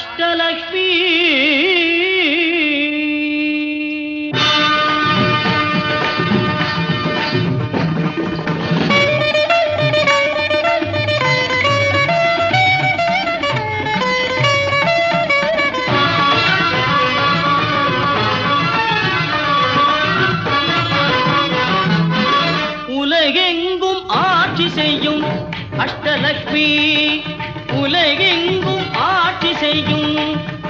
அஷ்டலக்ஷ்மி உலகெங்கும் ஆட்சி செய்யும் அஷ்டலக்ஷ்மி, உலகெங்கும் ஆட்சி செய்யும்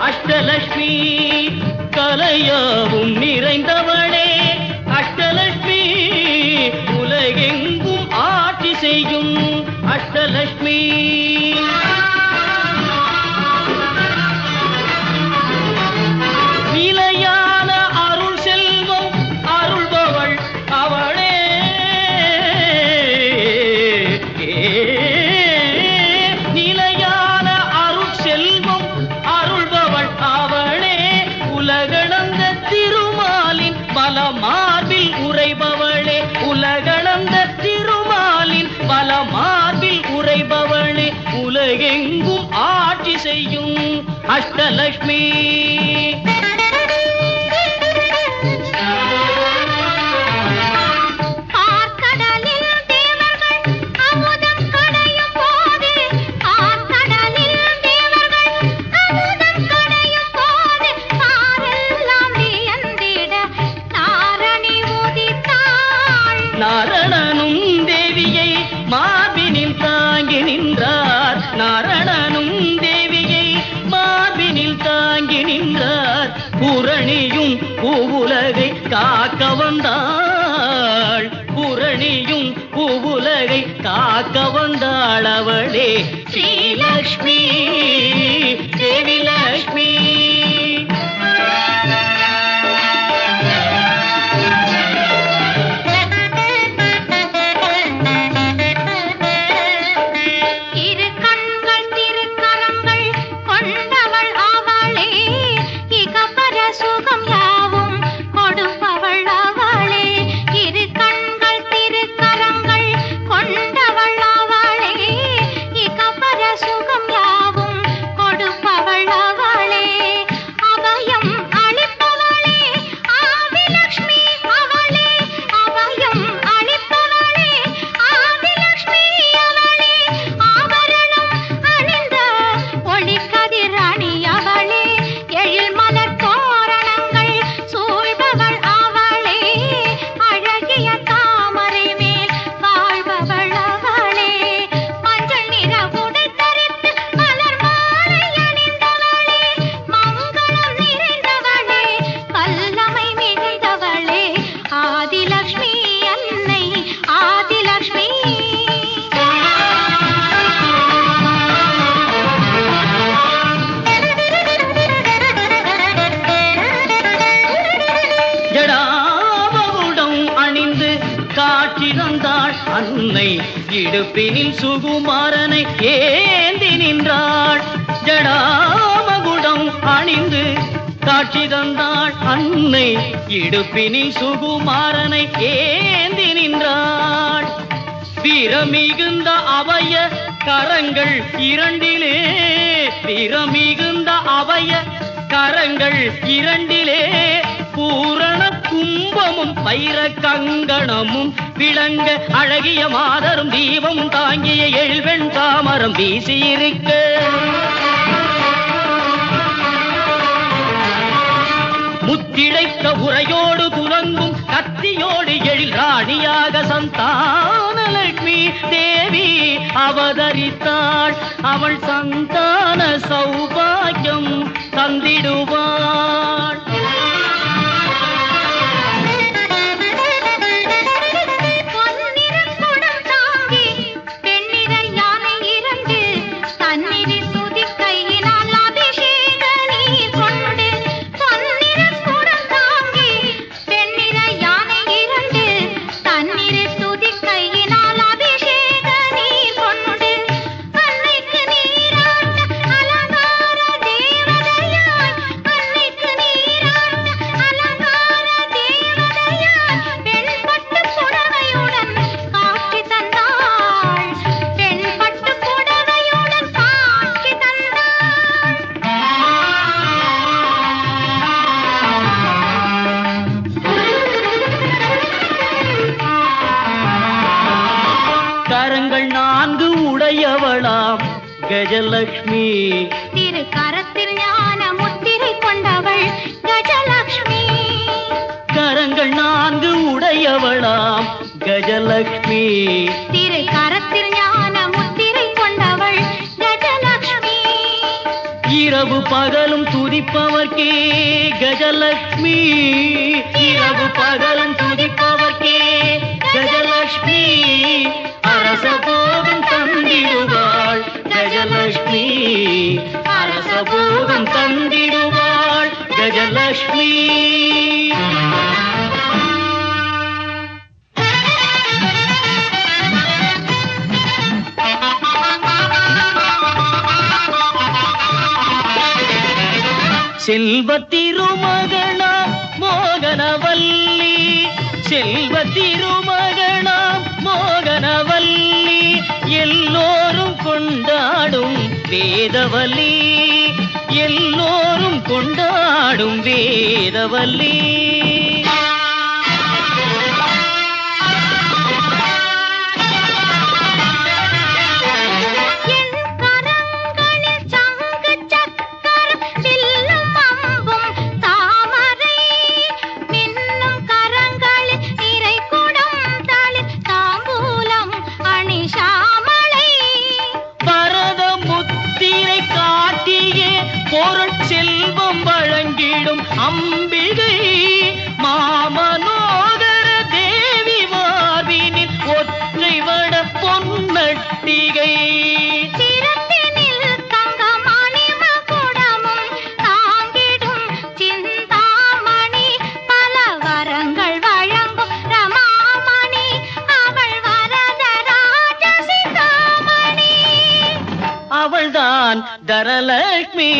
அஷ்டலக்ஷ்மி, கலையாவும் நிறைந்தவளே அஷ்டலக்ஷ்மி, உலகெங்கும் ஆட்சி செய்யும் அஷ்டலக்ஷ்மி. நிலையான அருள் செல்வம் அருள்பவள் அவளே, நிலையான அருள் செல்வம் அருள்பவள் அவளே, உலகளந்த திருமாலின் பல மார்பில் உரைபவளே, உலகளந்த திருமாலின் பல மார்பில் உரைபவளே, உலகெங்கும் ஆட்சி செய்யும் அஷ்டலக்ஷ்மி. நாரணனும் தேவியை மார்பினில் தாங்கி நின்றார், நாரணனும் தேவியை மார்பினில் தாங்கி நின்றார், பூரணியும் பூவுலகை காக்க வந்தாள், பூரணியும் பூவுலகை காக்க வந்தாள் அவளே ஸ்ரீலக்ஷ்மி தேவி லக்ஷ்மி. அன்னை இடுப்பினில் சுகுமாரனை ஏந்தி நின்றாள், ஜடாமகுடம் அணிந்து காட்சி தந்தாள், அன்னை இடுப்பினில் சுகுமாரனை ஏந்தி நின்றாள். வீரமிகுந்த அபய கரங்கள் இரண்டிலே, வீரமிகுந்த அபய கரங்கள் இரண்டிலே, பூரண கும்பமும் பைர கங்கணமும் விளங்க, அழகிய மாதரும் தீபமும் தாங்கிய எழுவெண் தாமரம் வீசியிருக்க, முத்திழைத்த உரையோடு துலங்கும் கத்தியோடு எழில் ராணியாக சந்தானலக்ஷ்மி தேவி அவதரித்தாள், அவள் சந்தான சௌபாகியம் தந்திடுவாள். அன்னைக்கு உடையவளாம் கஜலக்ஷ்மி. திரு கரத்தில் ஞான முத்திரை கொண்டவள் கஜலக்ஷ்மி. கரங்கள் 4 உடையவளாம் கஜலக்ஷ்மி. திரு கரத்தில் ஞான முத்திரை கொண்டவள் கஜலக்ஷ்மி. இரவு பகலும் துதிப்பவர்க்கே கஜலக்ஷ்மி. இரவு பகலும் துதிப்பவர்க்கே கஜலக்ஷ்மி. அரச போகம் தந்திடுவாள் கஜலக்ஷ்மி. அரச போகம் தந்திடுவாள் கஜலக்ஷ்மி. செல்வ திருமகனாம் மோகனவல்லி. செல்வ திருமகனாம் மோகனவல்லி. எல்லோரும் கொண்டாடும் வேதவல்லி. எல்லோரும் கொண்டாடும் வேதவல்லி. செல்வம் வழங்கிடும் அம்பிகை மாமனோகர தேவி மார்பினில் ஒற்றை வட பொன்னட்டிகை. சிரத்தினில் தங்கமணி மகுடமும் தாங்கிடும் சிந்தாமணி. பல வரங்கள் வழங்கும் ரமாமணி. அவள் வரதராஜ சிந்தாமணி. அவள்தான் தரலக்ஷ்மி.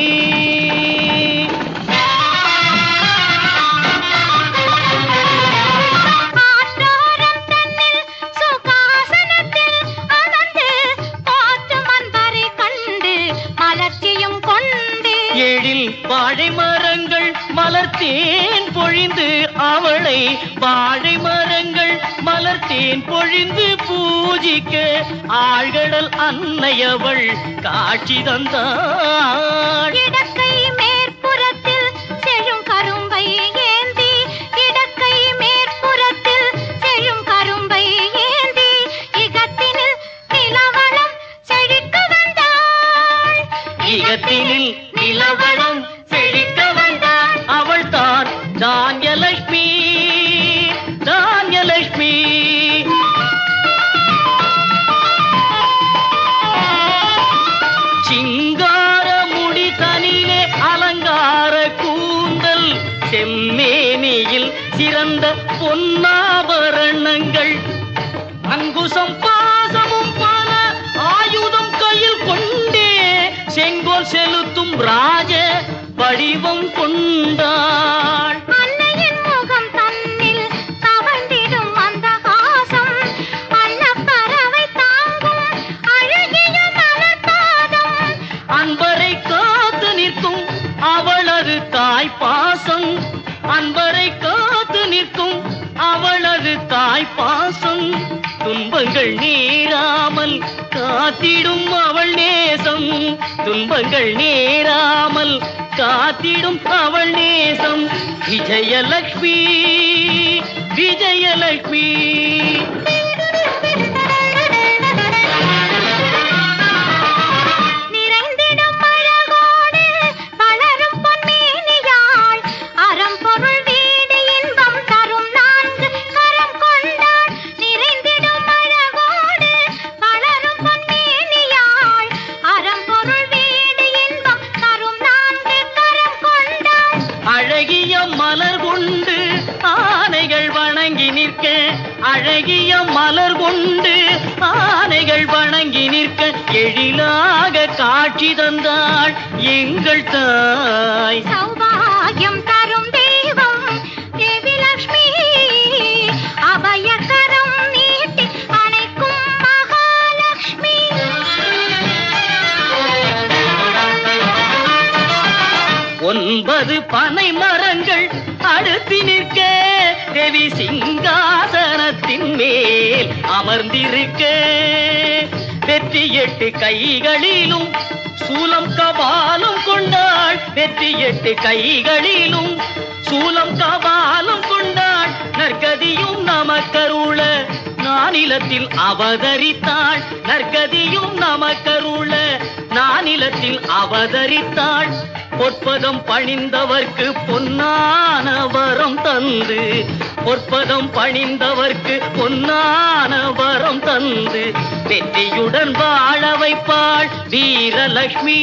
வாழை மரங்கள் மலர்த்தேன் பொழிந்து அவளை வாழை மரங்கள் மலர்த்தேன் பொழிந்து பூஜிக்க ஆழ்கடல் அன்னையவள் காட்சி தந்தாள். இடக்கை மேற்புறத்தில் செழும் கரும்பை ஏந்தி. இடக்கை மேற்புறத்தில் செழும் கரும்பை ஏந்தி. இகத்தினில் நிலவளம் செழிக்க வந்தாள். இகத்தினில் நிலவளம் செழிக்க வந்தாள். அவள் தான் தான்யலக்ஷ்மி. தான்யலக்ஷ்மி. சிங்கார முடி தனிலே அலங்கார கூந்தல். செம்மேனியில் சிறந்த பொன்னாபரணங்கள். அங்குசம் பாசமும் பல ஆயுதம் கையில் கொண்டே செங்கோல் செலுத்தும் ராஜ வடிவம் கொண்டாள். அன்னையின் முகம் தன்னில் தவழ்ந்திடும் மந்தகாசம். அன்னப்பறவை தாங்கும் அழகிய மலர்பாதம். அன்பரை காத்து நிற்கும் அவளது தாய்ப்பாசம். அன்பரை காத்து நிற்கும் அவளது தாய்ப்பாசம். துன்பங்கள் நேராமல் காத்திடும் அவள் நேசம். துன்பங்கள் நேராமல் காத்திடும் அவள் நேசம். விஜயலக்ஷ்மி. விஜயலக்ஷ்மி. நிறைந்திடும் அழகோடு வளரும் பொன்மேனியாள். அறம்பொருள் வீடு இன்பம் தரும் 4 கரம் கொண்டாள். நிறைந்திடும் அழகோடு வளரும் பொன்மேனியாள். அறம்பொருள் வீடு இன்பம் தரும் 4 கரம் கொண்டாள். அழகிய மலர் கொண்டு ஆனைகள் வணங்கி நிற்க. அழகிய மலர் கொண்டு ஆனைகள் வணங்கி நிற்க எழிலாக காட்சி தந்தாள் எங்கள் தாய். சௌபாகியம் தரும் தெய்வம் தேவி லக்ஷ்மி. அபயகரம் நீட்டி அணைக்கும் மகாலட்சுமி. 9 பனை மரங்கள் அடுத்து நிற்க தேவி சிங்காசனத்தின் மேல் அமர்ந்திருக்க. வெற்றி 8 கைகளிலும் சூலம் கபாலம் கொண்டாள். வெற்றி 8 கைகளிலும் சூலம் கபாலம் கொண்டாள். நற்கதியும் நமக்கருள நானிலத்தில் அவதரித்தாள். நற்கதியும் நமக்கருள நானிலத்தில் அவதரித்தாள். பொற்பதம் பணிந்தவர்க்கு பொன்னான வரம் தந்து, பொற்பதம் பணிந்தவர்க்கு பொன்னான வரம் தந்து வெற்றியுடன் வாழ வைப்பாள் வீரலட்சுமி.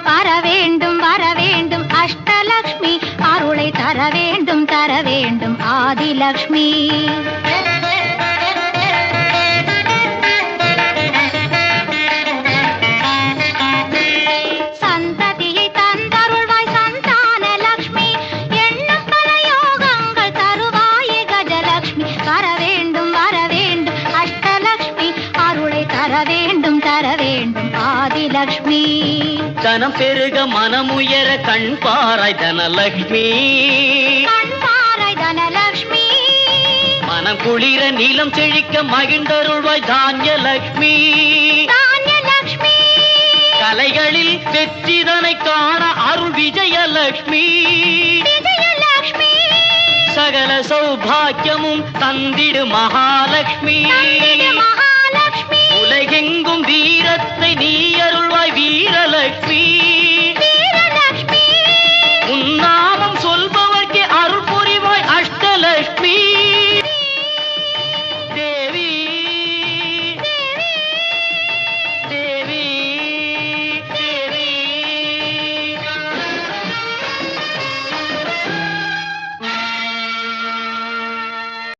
வர வேண்டும் அஷ்டலக்ஷ்மி, அருளை தர வேண்டும் ஆதிலக்ஷ்மி. சந்ததியை தந்தருள்வாய் சந்தான லக்ஷ்மி, எண்ணம் பல யோகங்கள் தருவாயே கஜலக்ஷ்மி. வர வேண்டும் அஷ்டலக்ஷ்மி, அருளை தர வேண்டும் ஆதிலக்ஷ்மி. தனம் பெருக மனமுயர கண் பாராய் தனலக்ஷ்மி, மனம் குளிர நீலம் செழிக்க மகிழ்ந்தருள்வாய் தானியலக்ஷ்மி. கலைகளில் வெற்றிதனை காண அருள் விஜயலக்ஷ்மி. சகல சௌபாக்கியமும் தந்திடு மகாலட்சுமி. உலகெங்கும் வீரத்தை நீ